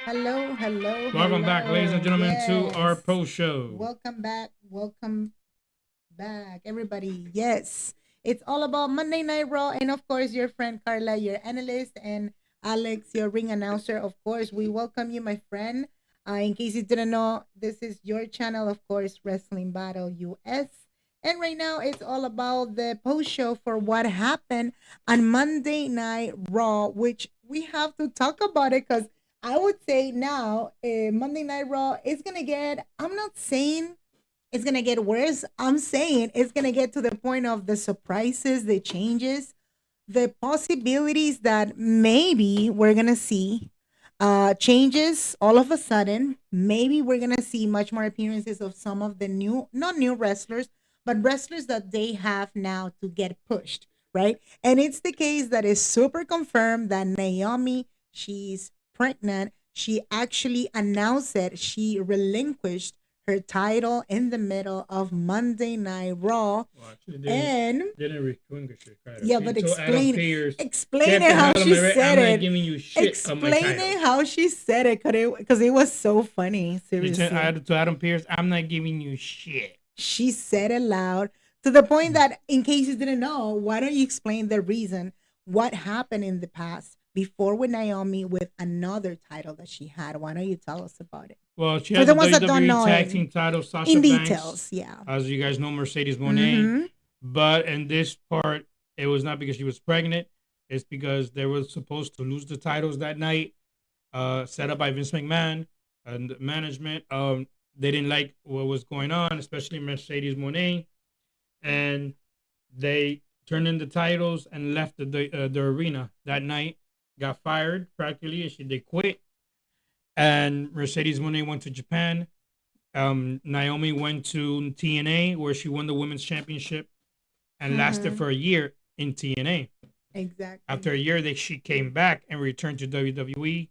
Hello, hello, Welcome back, ladies and hello. gentlemen, to our Yes. post show. Welcome back, everybody. Yes. It's all about Monday Night Raw. And of course, your friend Carla, your analyst, and Alex, your ring announcer. Of course, we welcome you, my friend. In case you didn't know, this is your channel, of course, Wrestling Battle US. And right now, it's all about the post show for what happened on Monday Night Raw, which we have to talk about it because I would say now, Monday Night Raw is going to get, I'm not saying it's going to get worse. I'm saying it's going to get to the point of the surprises, the changes, the possibilities that maybe we're going to see changes all of a sudden. Maybe we're going to see much more appearances of some of the new, not new wrestlers, but wrestlers that they have now to get pushed, right? And it's the case that is super confirmed that Naomi, she's pregnant. She actually announced it. She relinquished her title in the middle of Monday Night Raw. Well, actually, And didn't relinquish your title. yeah, She but told Adam explain Pierce, explain "Get it the how hell out of she my ring. said I'm not it. giving you shit on my Explaining title." how she said it because it was so funny. She said Seriously, to Adam Pierce, "I'm not giving you shit." she said it loud to the point that, in case you didn't know, why don't you explain the reason what happened in the past before with Naomi with another title that she had? Why don't you tell us about it Well, she for has the the ones that don't WWE know Tag it Team title, Sasha in Banks, details? Yeah. as you guys know, Mercedes Moné. Mm-hmm. But in this part, it was not because she was pregnant. It's because they were supposed to lose the titles that night, set up by Vince McMahon and management. They didn't like what was going on, especially Mercedes Moné, and they turned in the titles and left the arena that night. Got fired practically. They quit, and Mercedes Moné went to Japan. Naomi went to TNA where she won the women's championship and lasted Mm-hmm. for a year in TNA. Exactly. After a year, she came back and returned to WWE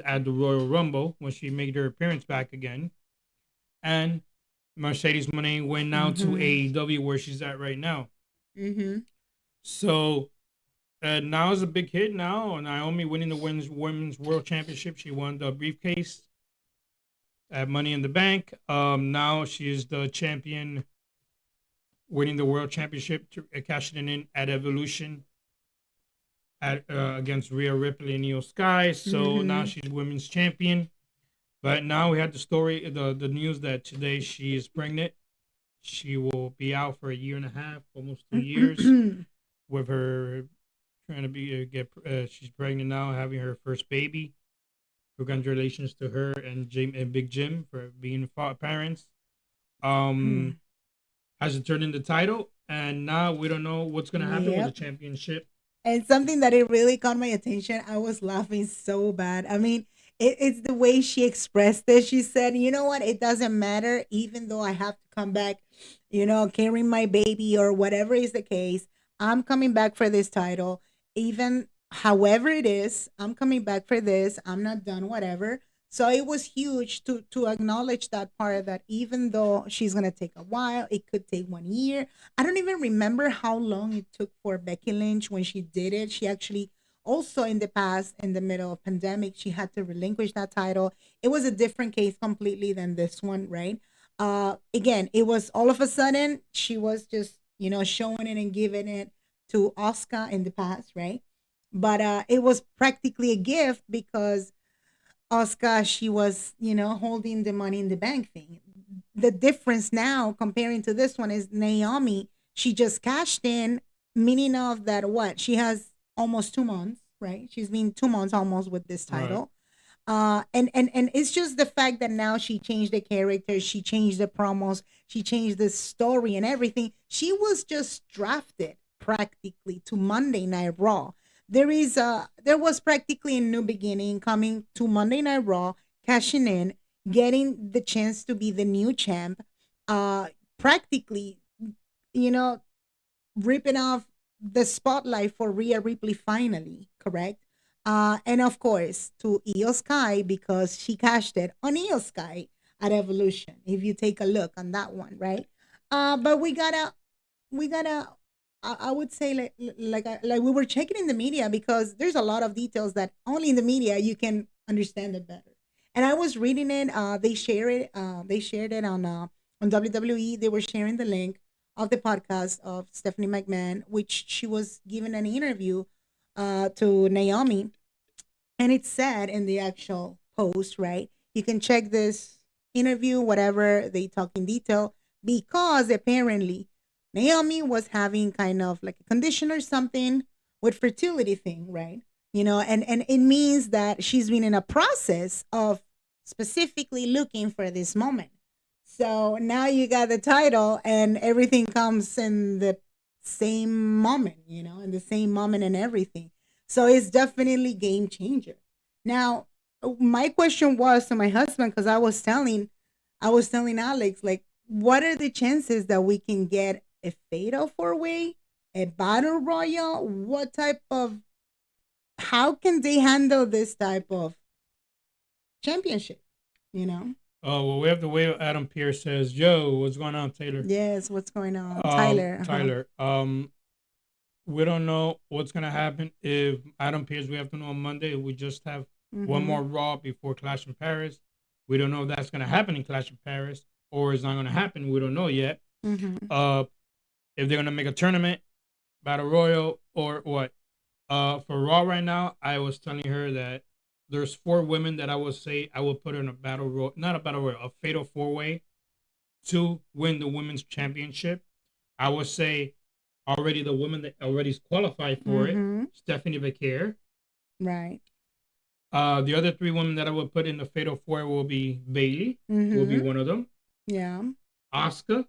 at the Royal Rumble when she made her appearance back again. And Mercedes Moné went now to Mm-hmm. AEW where she's at right now. Mm-hmm. So now is a big hit now. Naomi winning the women's world championship. She won the briefcase at Money in the Bank. Now she is the champion, winning the world championship, cashing in at Evolution against Rhea Ripley and Iyo Sky. So now Mm-hmm. she's women's champion. But now we had the story, the news that today she is pregnant. She will be out for a year and a half, almost 2 years, with her trying to be get. She's pregnant now, having her first baby. Congratulations to her and Big Jim for being parents. Um, has it turned in the title, and now we don't know what's gonna happen with the Yep. championship. And something that it really caught my attention, I was laughing so bad. I mean, it's the way she expressed it. She said, you know what? It doesn't matter, even though I have to come back, carrying my baby or whatever is the case. I'm coming back for this title. Even however it is, I'm coming back for this. I'm not done, whatever. So it was huge to acknowledge that part that even though she's gonna take a while, it could take 1 year. I don't even remember how long it took for Becky Lynch when she did it. She actually also in the past, in the middle of pandemic, she had to relinquish that title. It was a different case completely than this one, right? Again, it was all of a sudden she was just showing it and giving it to Oscar in the past, right? But it was practically a gift because Oscar, she was, holding the money in the bank thing. The difference now comparing to this one is Naomi, she just cashed in, meaning of that what? She has almost 2 months, right? She's been 2 months almost with this Right. title. And it's just the fact that now she changed the character, she changed the promos, she changed the story and everything. She was just drafted practically to Monday Night Raw. There was practically a new beginning coming to Monday Night Raw, cashing in, getting the chance to be the new champ, practically, you know, ripping off the spotlight for Rhea Ripley finally, correct? And of course to Iyo Sky because she cashed it on Iyo Sky at Evolution. If you take a look on that one, right? But we gotta I would say like we were checking in the media because there's a lot of details that only in the media you can understand it better. And I was reading it. They share it. They shared it on WWE. They were sharing the link of the podcast of Stephanie McMahon, which she was giving an interview to Naomi, and it said in the actual post, right? You can check this interview, whatever they talk in detail, because apparently Naomi was having kind of like a condition or something with fertility thing, right? And it means that she's been in a process of specifically looking for this moment. So now you got the title and everything comes in the same moment, in the same moment and everything. So it's definitely game changer. Now, my question was to my husband, because I was telling Alex, like, what are the chances that we can get a fatal four way, a battle royal? What type of how can they handle this type of championship? You know? Oh, well, we have to wait. Adam Pierce says, Joe, what's going on, Taylor? Yes, what's going on? Tyler. Tyler, we don't know what's going to happen if Adam Pierce, we have to know on Monday. We just have one more Raw before Clash in Paris. We don't know if that's going to happen in Clash in Paris or it's not going to happen. We don't know yet. If they're going to make a tournament, Battle Royal, or what. For Raw right now, I was telling her that there's 4 women that I would say I would put in a battle royal, not a battle royal, a fatal 4-way to win the women's championship. I would say already the woman that already is qualified for it, Stephanie Vikinger. Right. The other 3 women that I would put in the fatal 4 will be Bailey, will be one of them. Yeah. Asuka.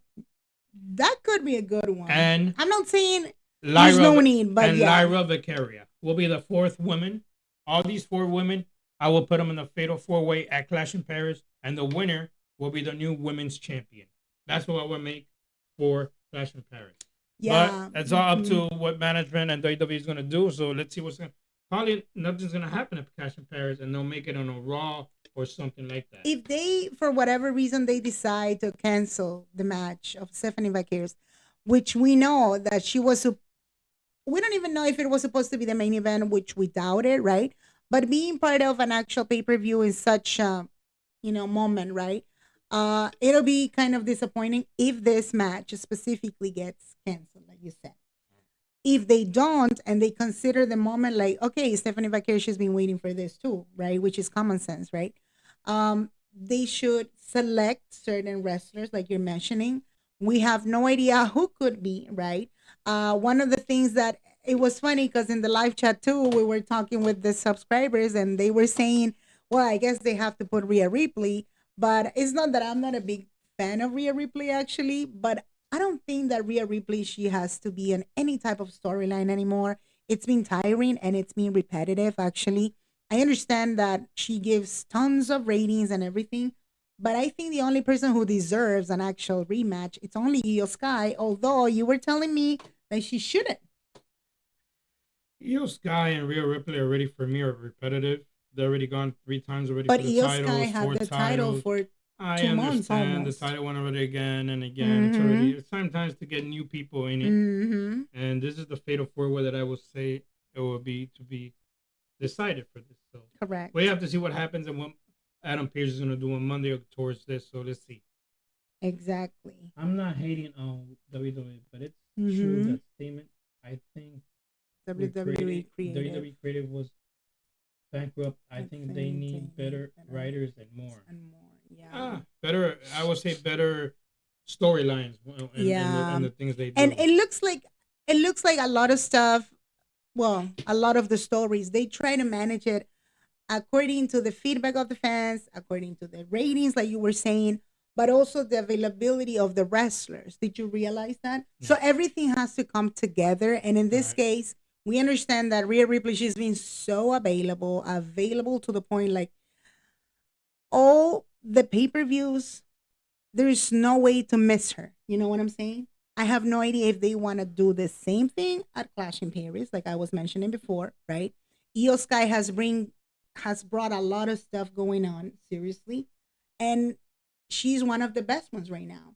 That could be a good one. And I'm not saying Lyra, there's no need, but and yeah. Lyra Vicaria will be the 4th woman. All these 4 women, I will put them in the fatal 4-way at Clash in Paris, and the winner will be the new women's champion. That's what I would make for Clash in Paris. Yeah. But it's all up to what management and WWE is going to do. So let's see what's going to. Probably nothing's going to happen at Clash in Paris, and they'll make it on a Raw or something like that. If they, for whatever reason, they decide to cancel the match of Stephanie Vickers, which we know that she was, we don't even know if it was supposed to be the main event, which we doubt it, right? But being part of an actual pay-per-view in such a, moment, right? It'll be kind of disappointing if this match specifically gets canceled, like you said. If they don't, and they consider the moment like, okay, Stephanie Vickers, she's been waiting for this too, right? Which is common sense, right? They should select certain wrestlers, like you're mentioning. We have no idea who could be, right? One of the things that it was funny, because in the live chat too, we were talking with the subscribers and they were saying, well, I guess they have to put Rhea Ripley, but it's not that I'm not a big fan of Rhea Ripley actually, but I don't think that Rhea Ripley, she has to be in any type of storyline anymore. It's been tiring and it's been repetitive actually. I understand that she gives tons of ratings and everything, but I think the only person who deserves an actual rematch, it's only Iyo Sky, although you were telling me that she shouldn't. Iyo Sky and Rhea Ripley already for me are repetitive. They're already gone 3 times already. But for the Iyo titles, Sky had 4 the title for I 2 months understand almost. the title went already again and again. It's sometimes to get new people in it. And this is the fatal 4-way that I would say it will be to be decided for this. So correct. We have to see what happens and what Adam Pierce is going to do on Monday towards this. So let's see. Exactly. I'm not hating on WWE, but it's true that statement. I think WWE Creative was bankrupt. I think they need better writers and more. Yeah. Better. I would say better storylines. And the things they do. And it looks like a lot of stuff. Well, a lot of the stories they try to manage it according to the feedback of the fans, according to the ratings, like you were saying, but also the availability of the wrestlers. Did you realize that? Yeah. So everything has to come together. And in this case, we understand that Rhea Ripley, she's been so available to the point like all the pay-per-views, there's no way to miss her. You know what I'm saying? I have no idea if they want to do the same thing at Clash in Paris, like I was mentioning before, right? Iyo Sky has brought a lot of stuff going on, seriously. And she's one of the best ones right now.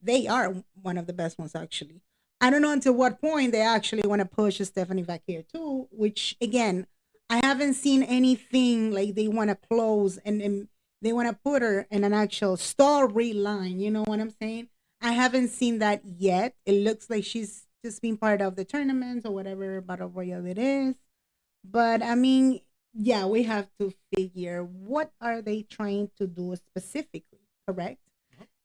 They are one of the best ones, actually. I don't know until what point they actually want to push Stephanie Vickers too, which, again, I haven't seen anything like they want to close and they want to put her in an actual storyline. You know what I'm saying? I haven't seen that yet. It looks like she's just been part of the tournaments or whatever battle royale it is. But I mean, yeah, we have to figure what are they trying to do specifically, correct?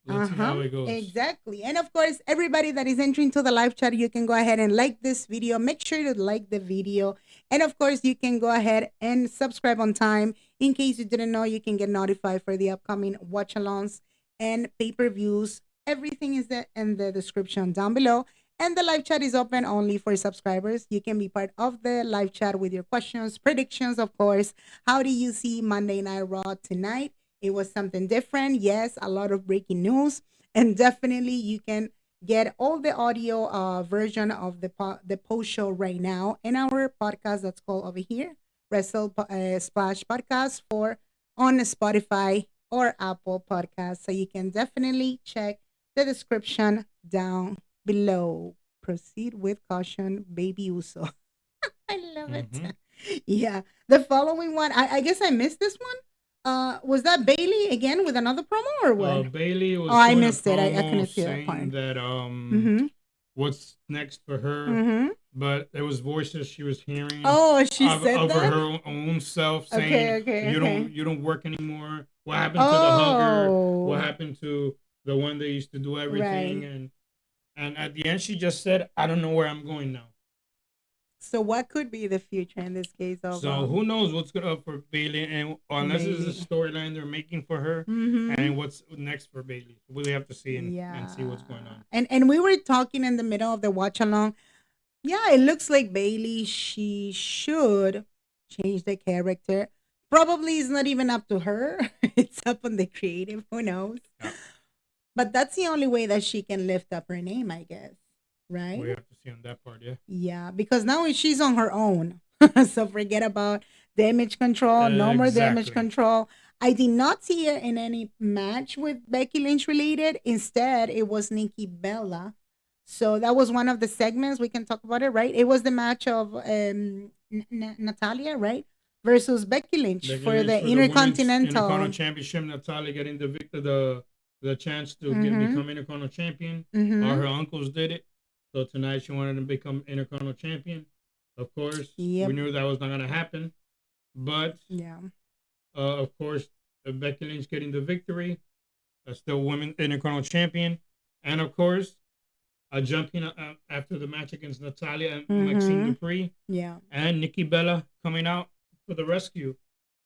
Let's see how it goes. Exactly. And of course, everybody that is entering to the live chat, you can go ahead and like this video. Make sure to like the video. And of course, you can go ahead and subscribe on time. In case you didn't know, you can get notified for the upcoming watch alongs and pay-per-views. Everything is there in the description down below. And the live chat is open only for subscribers. You can be part of the live chat with your questions, predictions, of course. How do you see Monday Night Raw tonight? It was something different. Yes, a lot of breaking news. And definitely you can get all the audio version of the post show right now in our podcast that's called over here, Wrestle Splash Podcast for on Spotify or Apple Podcasts. So you can definitely check the description down below. Proceed with caution, baby Uso. I love it. Yeah. The following one, I guess I missed this one. Was that Bailey again with another promo or what? Bailey was. Oh, I missed it. I couldn't see that part. That what's next for her? But there was voices she was hearing. Oh, she said over that? her own self saying, you don't work anymore. What happened to the hugger? What happened to the one that used to do everything? Right. And at the end, she just said, I don't know where I'm going now. So what could be the future in this case? So who knows what's good up for Bailey, and unless it's a storyline they're making for her, and what's next for Bailey, we'll have to see and see what's going on. And we were talking in the middle of the watch along. Yeah, it looks like Bailey. She should change the character. Probably it's not even up to her. It's up on the creative. Who knows? Yeah. But that's the only way that she can lift up her name, I guess. Right? We have to see on that part, yeah. Yeah, because now she's on her own. So forget about damage control. No more damage control. I did not see her in any match with Becky Lynch related. Instead, it was Nikki Bella. So that was one of the segments. We can talk about it, right? It was the match of Natalya, right? Versus Becky Lynch for the Intercontinental Championship. Natalya getting the chance to become Intercontinental Champion. All her uncles did it. So tonight she wanted to become Intercontinental Champion. Of course, we knew that was not going to happen. But, of course, Becky Lynch getting the victory. Still Women's Intercontinental Champion. And, of course, jumping after the match against Natalya and Maxine Dupree. Yeah. And Nikki Bella coming out for the rescue.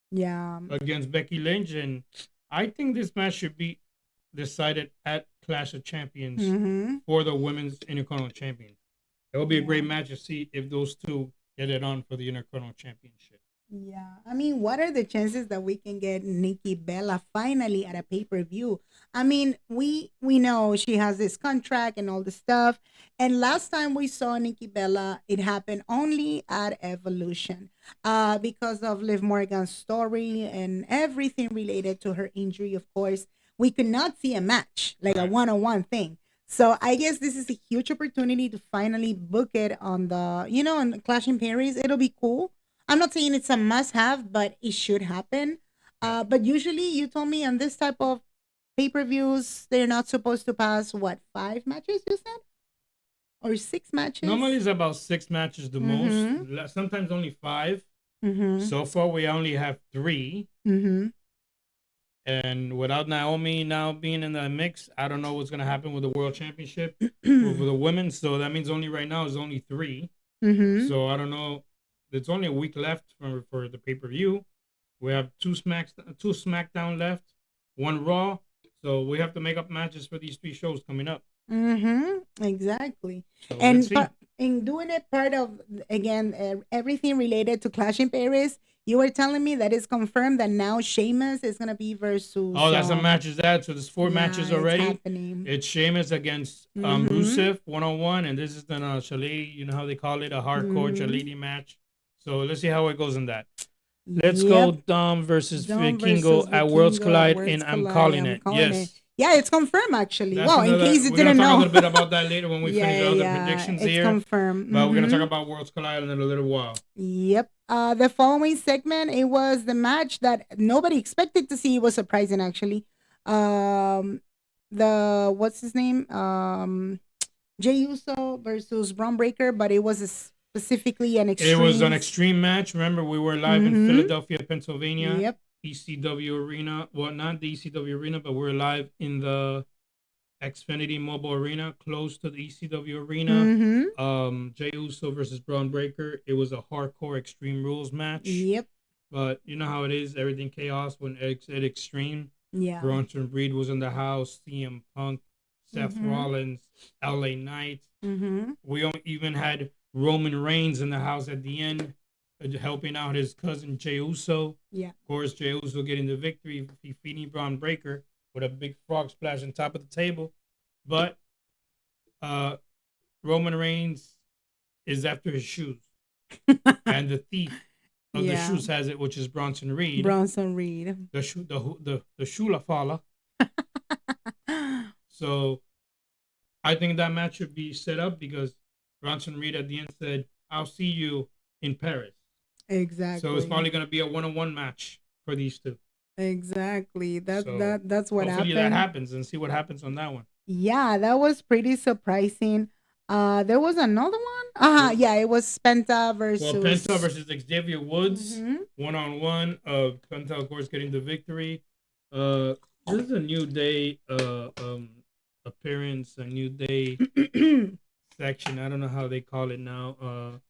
Yeah. Against Becky Lynch. And I think this match should be decided at Clash of Champions for the Women's Intercontinental Champion. It will be a great match to see if those two get it on for the Intercontinental Championship. Yeah, I mean, what are the chances that we can get Nikki Bella finally at a pay-per-view? I mean, we know she has this contract and all the stuff. And last time we saw Nikki Bella, it happened only at Evolution because of Liv Morgan's story and everything related to her injury, of course. We could not see a match, like a one-on-one thing. So I guess this is a huge opportunity to finally book it on the, on Clash in Paris. It'll be cool. I'm not saying it's a must-have, but it should happen. But usually you told me on this type of pay-per-views, they're not supposed to pass, 5 matches, you said? Or 6 matches? Normally it's about 6 matches the most. Sometimes only 5. So far we only have 3. And without Naomi now being in the mix, I don't know what's going to happen with the World Championship with the women. So that means only right now is only 3. So I don't know. There's only a week left for the pay-per-view. We have 2 SmackDown left, 1 Raw. So we have to make up matches for these 3 shows coming up. Exactly. So and in doing it part of, again, everything related to Clash in Paris, you were telling me that it's confirmed that now Sheamus is going to be versus... Oh, that's a match is that. So there's 4 matches already. It's Sheamus against Rusev, 1-on-1. And this is the Shaleed, you know how they call it, a hardcore Shaleed match. So let's see how it goes in that. Let's go Dom versus Vikingo at Worlds Collide, and I'm calling it. Yes. Yeah, it's confirmed actually. Wow, in case you didn't know. We're going to talk a little bit about that later when we finish the other predictions here. It's confirmed. But we're going to talk about Worlds Collide in a little while. Yep. The following segment, it was the match that nobody expected to see. It was surprising, actually. Um, the what's his name? Jey Uso versus Bron Breakker, but it was specifically an It was an extreme. extreme match. Remember, we were live in Mm-hmm. Philadelphia, Pennsylvania, Yep. ECW Arena. Well, not the ECW Arena, but we're live in the Xfinity Mobile Arena, close to the ECW Arena. Mm-hmm. Jey Uso versus Bron Breakker. It was a hardcore Extreme Rules match. Yep. But you know how it is, everything chaos when it's at Extreme. Yeah. Bronson Reed was in the house, CM Punk, Seth Rollins, LA Knight. Mm-hmm. We even had Roman Reigns in the house at the end, helping out his cousin Jey Uso. Yeah. Of course, Jey Uso getting the victory, defeating Bron Breakker with a big frog splash on top of the table. But Roman Reigns is after his shoes. And the thief of the shoes has it, which is Bronson Reed. Bronson Reed. The Shula Fala. So I think that match should be set up because Bronson Reed at the end said, "I'll see you in Paris." Exactly. So it's probably going to be a one-on-one match for these two. Exactly. That's So that's what hopefully happened. that happens and see what happens on that one. Yeah, that was pretty surprising. There was another one. Yeah, it was Penta versus. Well, Penta versus Xavier Woods, Mhm. one-on-one. Penta, of course, getting the victory. This is a New Day appearance, a New Day section. I don't know how they call it now.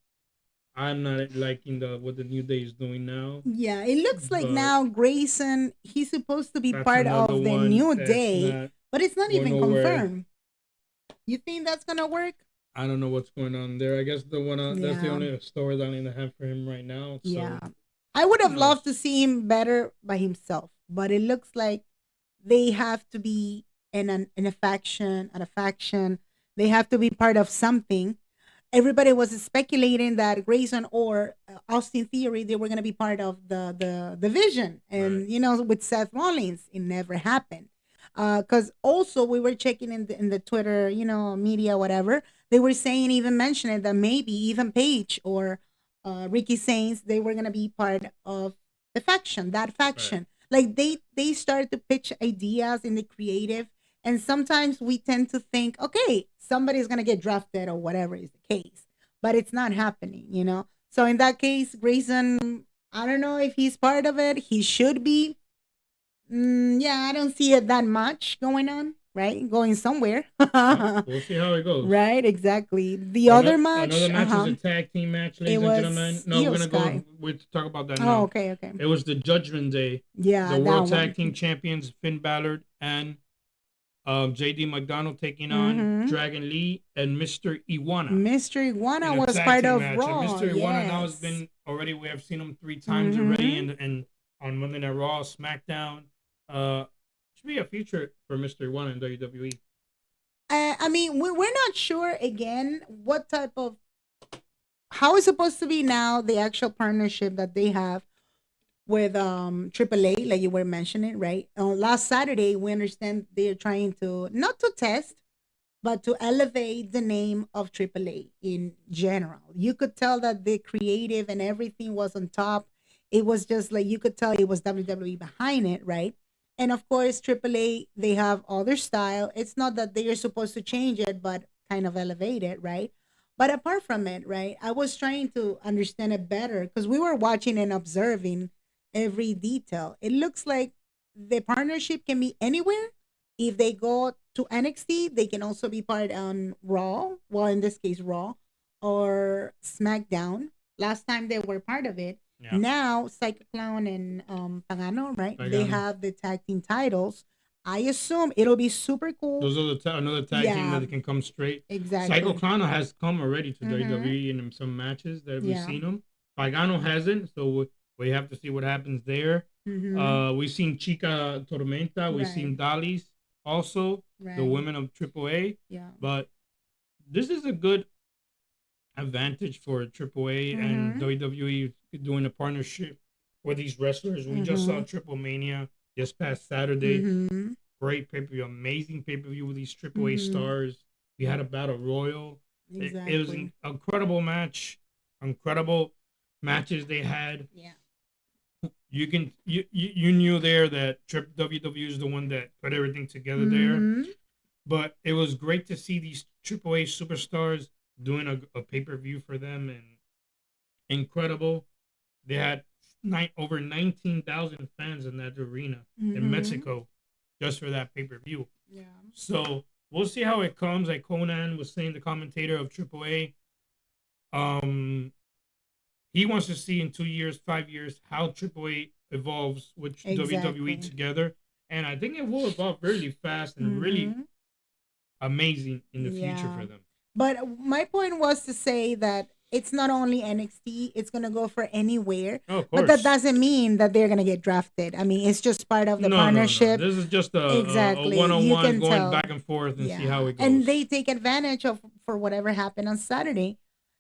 I'm not liking what the New Day is doing now. Yeah, it looks like now Grayson, he's supposed to be That's part of another the one New that's Day, not but it's not going even nowhere. confirmed. You think that's gonna work? I don't know what's going on there. I guess that's the Yeah. only storyline I have for him right now. So Yeah. I would have who loved to knows? see him better by himself, but it looks like they have to be in a faction, at a faction. They have to be part of something. Everybody was speculating that Grayson or Austin Theory, they were going to be part of the division, and Right. you know, with Seth Rollins, it never happened. Because also we were checking in the Twitter, you know, media, whatever. They were saying, even mentioning that maybe even Paige or Ricky Saints, they were gonna be part of the faction, that faction. Like they started to pitch ideas in the creative, and sometimes we tend to think, okay, somebody's gonna get drafted or whatever is the case, but it's not happening, you know. So in that case, Grayson, I don't know if he's part of it. He should be. Yeah, I don't see it that much going on, right? Going somewhere. We'll see how it goes. Right, exactly. The other match, Another match is a tag team match, it ladies and gentlemen. was No, Iyo we're gonna Sky. go. We'll talk about that Oh, now. okay, okay. It was the Judgment Day. Yeah, The that World Tag one. Team Champions Finn Balor and JD McDonald taking on Dragon Lee and Mr. Iguana. Mr. Iguana in a was tag part team of match. Raw. And Mr. Iguana now has Yes. been already. We have seen him 3 times already, and on Monday Night Raw, SmackDown. Should be a future for Mr. Iguana in WWE. I mean, we're not sure again what type of how it's supposed to be now the actual partnership that they have with AAA, like you were mentioning, right? Last Saturday, we understand they're trying to not to test, but to elevate the name of AAA in general. You could tell that the creative and everything was on top. It was just like you could tell it was WWE behind it, right? And of course, AAA, they have all their style. It's not that they are supposed to change it, but kind of elevate it, right? But apart from it, right, I was trying to understand it better because we were watching and observing every detail. It looks like the partnership can be anywhere. If they go to NXT, they can also be part on Raw. Well, in this case, Raw or SmackDown. Last time they were part of it. Yeah. Now, Psycho Clown and Pagano, right? They Pagano. have the tag team titles. I assume it'll be super cool. Those are another tag team Yeah. that can come straight. Exactly. Psycho Clown has come already to WWE in some matches that we've Yeah. seen him. Pagano hasn't, so we have to see what happens there. We've seen Chica Tormenta. We've Right. seen Dali's also, the Right. women of AAA. Yeah. But this is a good advantage for AAA and WWE doing a partnership with these wrestlers. We just saw Triple Mania just past Saturday. Great pay-per-view, amazing pay-per-view with these AAA stars. We had a battle royal. Exactly. It was an incredible match. Incredible. matches they had. Yeah. You knew there that WWE is the one that put everything together there. But it was great to see these AAA superstars doing a pay-per-view for them, and incredible. They had over 19,000 fans in that arena in Mexico just for that pay-per-view. Yeah. So we'll see how it comes. Like Conan was saying, the commentator of AAA, he wants to see in 2 years, 5 years, how AAA evolves with WWE together. And I think it will evolve really fast and really amazing in the future for them. But my point was to say that it's not only NXT, it's going to go for anywhere. Oh, of course. But that doesn't mean that they're going to get drafted. I mean, it's just part of the partnership. No. This is just a one-on-one going back and forth and see how it goes. And they take advantage of for whatever happened on Saturday.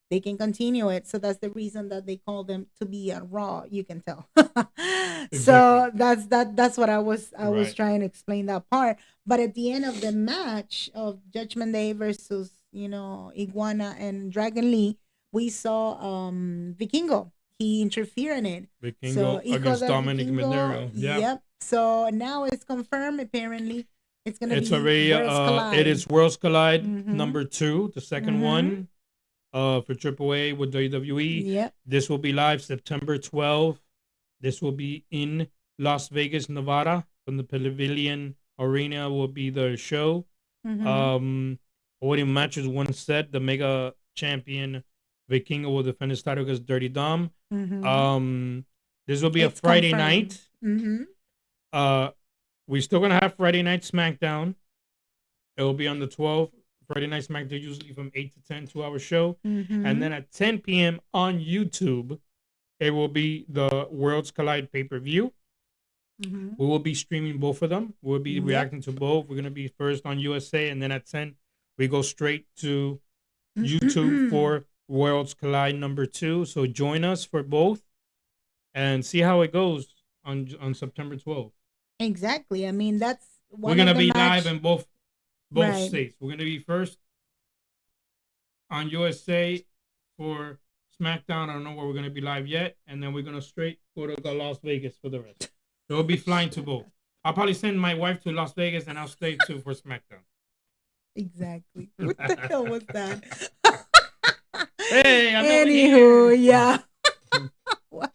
They can continue it. So that's the reason that they call them to be a Raw. You can tell. Exactly. So that's what I was trying to explain that part. But at the end of the match of Judgment Day versus, IGUANA and Dragon Lee, we saw Vikingo. He interfered in it. Vikingo against Dominic Mysterio. Yeah. Yep. So now it's confirmed. Apparently, it's gonna be already it is Worlds Collide number 2, the second one. For AAA with WWE. Yep. This will be live September 12th. This will be in Las Vegas, Nevada. From the Pavilion Arena will be the show. Already matches one set. The Mega Champion Vikingo will defend his title against Dirty Dom. This will be a Friday night. We're still gonna have Friday night SmackDown. It will be on the 12th. Friday Night SmackDown usually from 8 to 10, 2-hour show. And then at 10 p.m. on YouTube, it will be the Worlds Collide pay-per-view. We will be streaming both of them. We'll be reacting to both. We're going to be first on USA, and then at 10, we go straight to YouTube for Worlds Collide number 2. So join us for both and see how it goes on September 12th. Exactly. I mean, that's we're going to be live in both states. We're going to be first on USA for SmackDown. I don't know where we're going to be live yet. And then we're going to straight go to Las Vegas for the rest. So we'll be flying to both. I'll probably send my wife to Las Vegas and I'll stay too for SmackDown. Exactly. What the hell was that? Hey, anywho, yeah. What?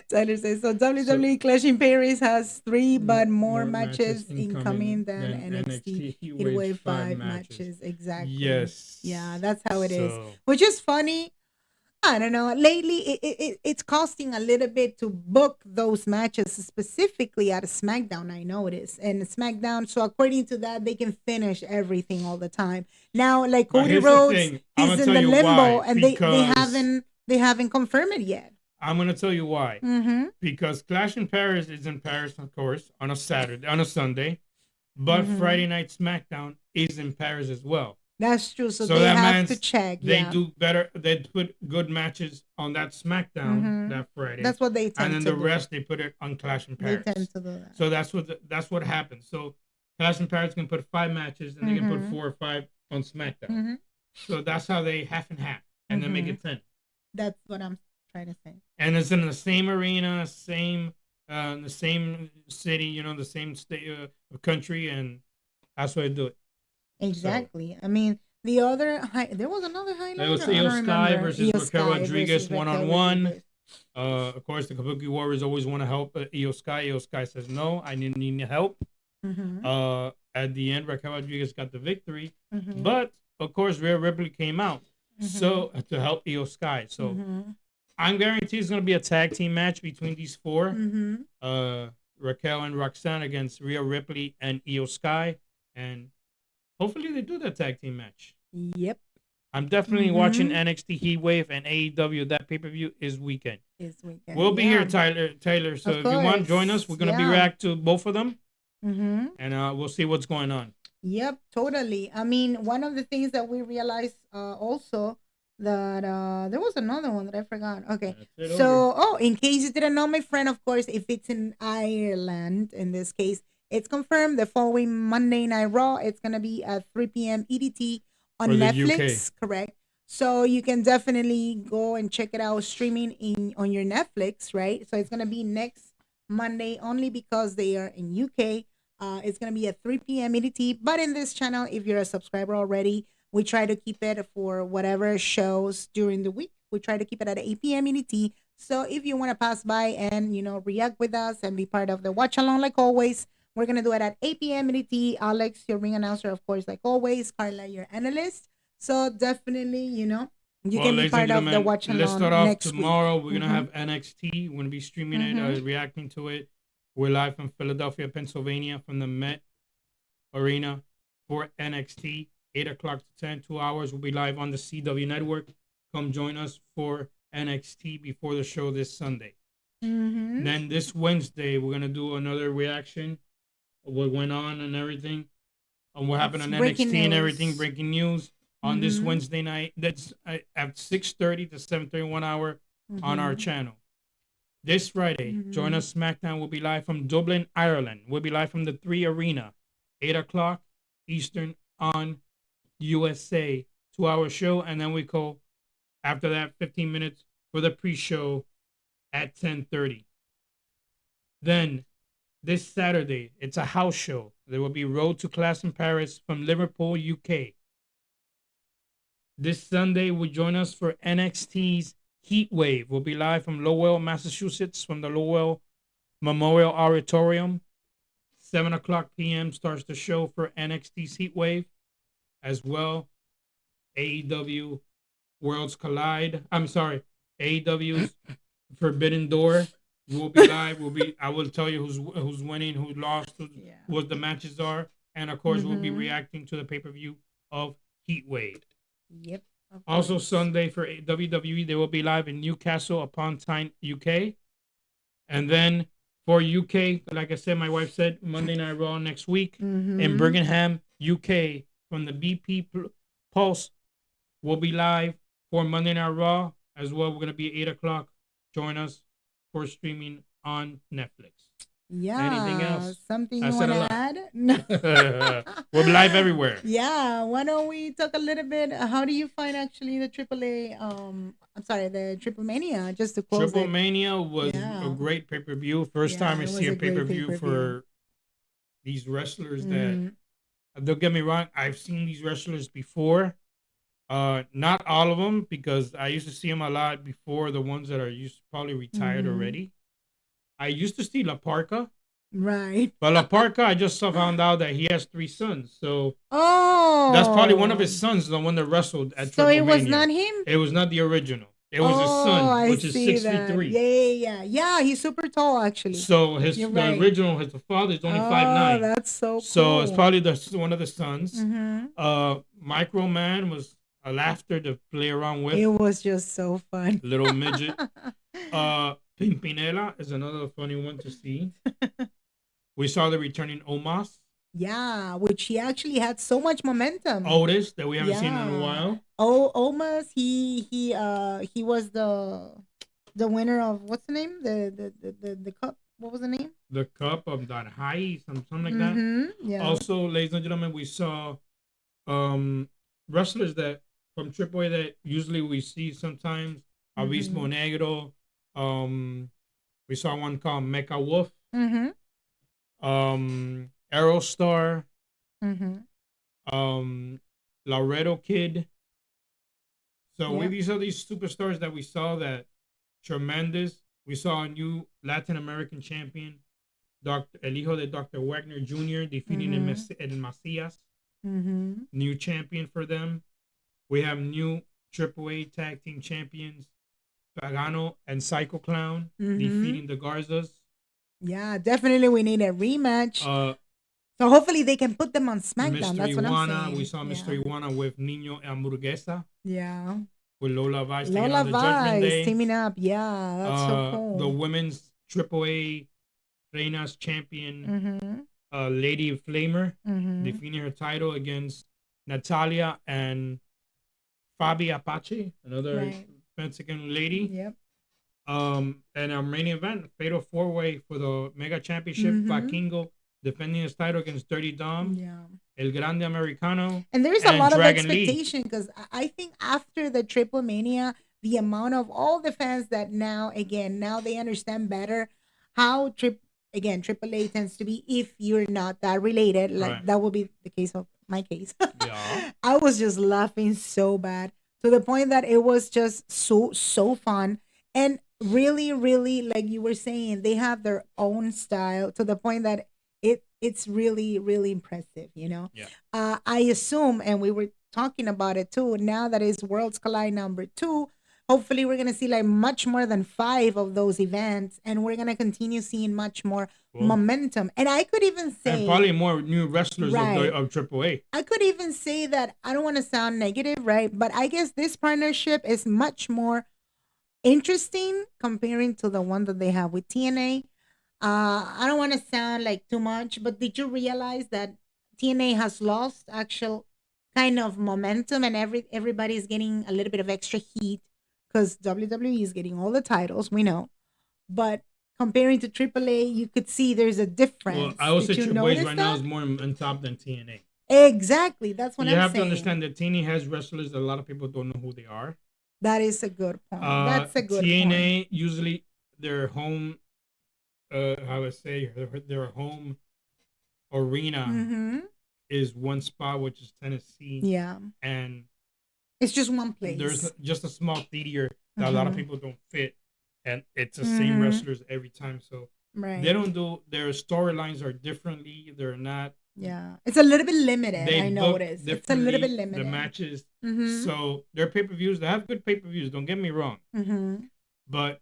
Tyler says, so WWE Clash in Paris has 3 but more matches incoming than NXT Heatwave 5 matches. Exactly. Yes. Yeah, that's how it is. Which is funny. I don't know. Lately, it's costing a little bit to book those matches, specifically at a SmackDown, I noticed. And SmackDown, so according to that, they can finish everything all the time. Now, like Cody Rhodes, he's in the limbo, and they haven't confirmed it yet. I'm going to tell you why. Because Clash in Paris is in Paris, of course, on a Sunday. But Friday Night SmackDown is in Paris as well. That's true. So they have to check. They do better. They put good matches on that SmackDown that Friday. That's what they tend to do. And then the rest, they put it on Clash in Paris. They tend to do that. So that's what happens. So Clash in Paris can put 5 matches, and they can put 4 or 5 on SmackDown. So that's how they half and half, and then make it 10. That's what I'm trying to say. And it's in the same arena, the same city, the same state, country, and that's why I do it. Exactly. So, I mean, there was another highlight. There was Iyo Sky versus Raquel Rodriguez one-on-one. Of course, the Kabuki Warriors always want to help Iyo Sky. Iyo Sky says, no, I need help. At the end, Raquel Rodriguez got the victory. But, of course, Rhea Ripley came out so to help Iyo Sky. So I'm guaranteed it's going to be a tag team match between these 4. Raquel and Roxanne against Rhea Ripley and Iyo Sky. And hopefully they do that tag team match. Yep. I'm definitely watching NXT Heatwave and AEW. That pay-per-view is weekend. We'll be here, Taylor. So if you want, join us. We're going to be react to both of them. And we'll see what's going on. Yep, totally. I mean, one of the things that we realized also that there was another one that I forgot. Okay. So, in case you didn't know, my friend, of course, if it's in Ireland, in this case, it's confirmed the following Monday Night Raw. It's going to be at 3 p.m. EDT on Netflix, correct? So you can definitely go and check it out streaming in on your Netflix, right? So it's gonna be next Monday only because they are in UK. It's gonna be at 3 p.m. EDT. But in this channel, if you're a subscriber already, we try to keep it for whatever shows during the week. We try to keep it at 8 p.m. EDT. So if you want to pass by and react with us and be part of the watch along, like always, we're gonna do it at 8 p.m. EDT. Alex, your ring announcer, of course, like always. Carla, your analyst. So definitely, you Well, can be ladies and part of the gentlemen, watch let's start along off next week. tomorrow. We're gonna Mm-hmm. have NXT. We're gonna be streaming it, Mm-hmm. reacting to it. We're live from Philadelphia, Pennsylvania, from the Met Arena for NXT. 8 o'clock to 10, 2 hours. We'll be live on the CW network. Come join us for NXT before the show this Sunday. Mm-hmm. Then this Wednesday, we're gonna do another reaction of what went on and everything, and what happened on Breaking NXT and everything. news. Breaking news on this Mm-hmm. Wednesday night. That's at 6:30 to 7:30, 1 hour on our Mm-hmm. channel. This Friday, join us. SmackDown will be live from Dublin, Ireland. We'll be live from the 3 Arena, 8 o'clock Eastern on USA. 2 hour show, and then we go after that 15 minutes for the pre-show at 10:30. Then this Saturday, it's a house show. There will be Road to Class in Paris from Liverpool, UK. This Sunday, will join us for NXT's Heat Wave. We'll be live from Lowell, Massachusetts, from the Lowell Memorial Auditorium. 7 o'clock p.m. starts the show for NXT's Heat Wave. As well, AEW Worlds Collide. I'm sorry, AEW's Forbidden Door will be live. I will tell you who's winning, who lost, what the matches are, and of course we'll be reacting to the pay-per-view of Heat Wave. Yep. Also Sunday for WWE, they will be live in Newcastle upon Tyne, UK. And then for UK, like I said, my wife said Monday Night Raw next week in Birmingham, UK, from the BP Pulse will be live for Monday Night Raw as well. We're going to be at 8 o'clock. Join us for streaming on Netflix. Yeah. Anything else? Something you want to add? No. We'll be live everywhere. Yeah. Why don't we talk a little bit? How do you find actually the AAA? I'm sorry, the Triple Mania. Just to close Triple it. Mania was a great pay-per-view. First time I see a pay-per-view for these wrestlers that, don't get me wrong, I've seen these wrestlers before. Not all of them, because I used to see them a lot before, the ones that are probably retired already. I used to see La Parka. Right. But La Parka, I just found out that he has 3 sons. So that's probably one of his sons, the one that wrestled at Triple Mania. So it was not him? It was not the original. It was his son, which is 6'3". Yeah, he's super tall actually. So the original, his father is only 5'9". Oh, that's so cool. So it's probably one of the sons. Micro Man was a laughter to play around with. It was just so fun. Little midget. Pimpinela is another funny one to see. We saw the returning Omos. Yeah, which he actually had so much momentum. Otis, that we haven't seen in a while. Oh, Omos, he was the winner of, what's the name? The cup. What was the name? The cup of that high, something like that. Yeah. Also, ladies and gentlemen, we saw wrestlers that from AAA that usually we see sometimes. Obispo Negro. We saw one called Mecha Wolf. Aerostar. Laredo Kid. So these are these superstars that we saw that tremendous. We saw a new Latin American champion, El Hijo de Dr. Wagner Jr. defeating El Macias. New champion for them. We have new AAA tag team champions, Pagano and Psycho Clown, defeating the Garzas. Yeah, definitely we need a rematch. So hopefully they can put them on SmackDown. That's what I'm saying. We saw Mr. Iguana with Nino Hamburguesa. Yeah. With Lola Vice teaming up. Yeah, that's so cool. The women's AAA Reinas champion, Lady Flamer, defending her title against Natalya and Fabi Apache, another Mexican lady. Yep. And our main event, fatal 4-way for the Mega Championship, VIKINGO defending his title against Dirty Dom, Yeah. El Grande Americano, And there's a and lot of Dragon Lee. expectation because I think after the Triple Mania, the amount of all the fans that now, again, now they understand better how Triple A tends to be if you're not that related. Like Right. that will be the case of my case. Yeah. I was just laughing so bad to the point that it was just so fun. And really, really, like you were saying, they have their own style to the point that it's really, really impressive, you know. Yeah. I assume, and we were talking about it too, now that it's Worlds Collide #2, hopefully we're gonna see like much more than 5 of those events, and we're gonna continue seeing much more Cool. momentum. And I could even And say, probably more new wrestlers Right. of AAA. I could even say that I don't want to sound negative, right? But I guess this partnership is much more interesting comparing to the one that they have with TNA. I don't want to sound like too much, but did you realize that TNA has lost actual kind of momentum, and everybody's getting a little bit of extra heat because WWE is getting all the titles, we know. But comparing to AAA, you could see there's a difference. Well, I would say Did you Triple H notice right now is that? more on top than TNA. Exactly. That's what You I'm have to saying. understand that TNA has wrestlers that a lot of people don't know who they are. That is a good point. That's a good point. TNA usually their home, I would say their home arena Mm-hmm. is one spot, which is Tennessee, Yeah. and It's just one place. there's just a small theater that a lot of Mhm. people don't fit, and it's the same Mhm. wrestlers every time. So Right. they don't do their storylines are differently. They're not. Yeah. It's a little bit limited, They I book noticed. It's a little bit differently limited. the matches. Mm-hmm. So their pay-per-views, they have good pay-per-views. Don't get me wrong, Mm-hmm. but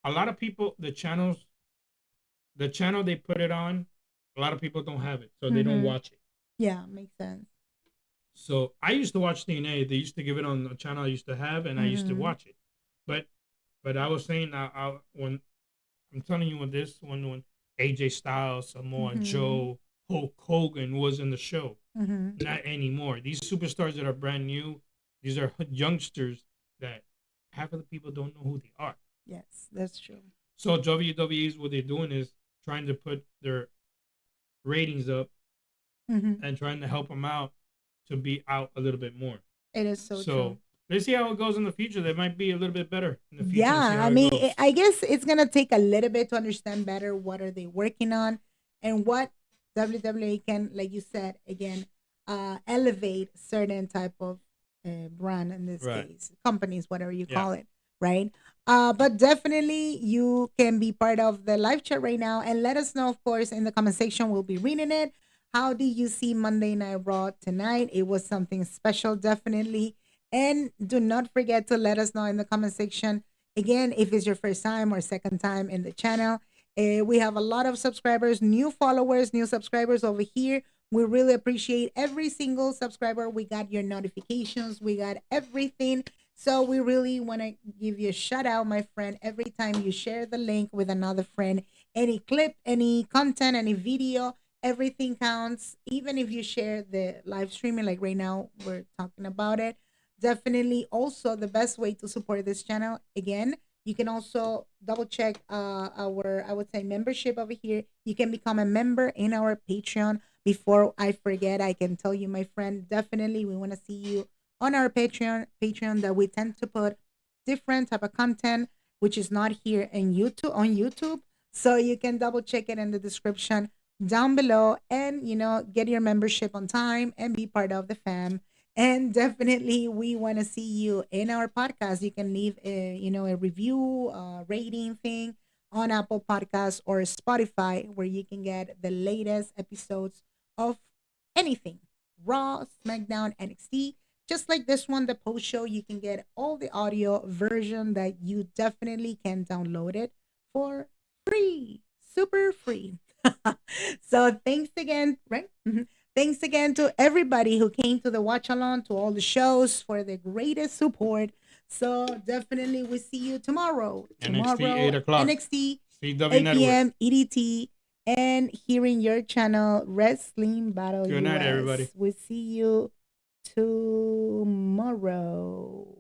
a lot of people, the channel they put it on, a lot of people don't have it, so they don't Mhm. watch it. Yeah, makes sense. So I used to watch TNA. They used to give it on a channel I used to have, and I used to Mhm. watch it. But I was saying, when I'm telling you, when AJ Styles, Samoa Mhm. Joe, Hulk Hogan was in the show, Mm-hmm. not anymore. These superstars that are brand new, these are youngsters that half of the people don't know who they are. Yes, that's true. So WWE's what they're doing is trying to put their ratings up Mm-hmm. and trying to help them out to be out a little bit more. It is so So true. let's see how it goes in the future. They might be a little bit better in the future. Yeah, And see how I it mean, goes. I guess it's gonna take a little bit to understand better what are they working on, and what WWE can, like you said, again, elevate certain type of brand, in this Right. case, companies, whatever you Yeah. call it, right? But definitely you can be part of the live chat right now and let us know, of course, in the comment section. We'll be reading it. How do you see Monday Night Raw tonight? It was something special, definitely. And do not forget to let us know in the comment section. Again, if it's your first time or second time in the channel, we have a lot of subscribers, new followers, new subscribers over here. We really appreciate every single subscriber. We got your notifications, we got everything. So we really want to give you a shout out, my friend, every time you share the link with another friend. Any clip, any content, any video, everything counts. Even if you share the live streaming, like right now, we're talking about it. Definitely also the best way to support this channel. Again, you can also double check our, I would say, membership over here. You can become a member in our Patreon. Before I forget, I can tell you, my friend, definitely we want to see you on our Patreon, that we tend to put different type of content which is not here in YouTube. So you can double check it in the description down below, and get your membership on time and be part of the fam. And definitely we want to see you in our podcast. You can leave a review, rating thing on Apple Podcasts or Spotify, where you can get the latest episodes of anything Raw, SmackDown, NXT. Just like this one, the post show, you can get all the audio version that you definitely can download it for free, super free. So thanks again, right? Mhm. Thanks again to everybody who came to the watch along, to all the shows, for the greatest support. So definitely we see you tomorrow. NXT 8 o'clock. NXT CW 8 Network. p.m. EDT, and here in your channel, Wrestling Battle Good night, US. everybody. We'll see you tomorrow.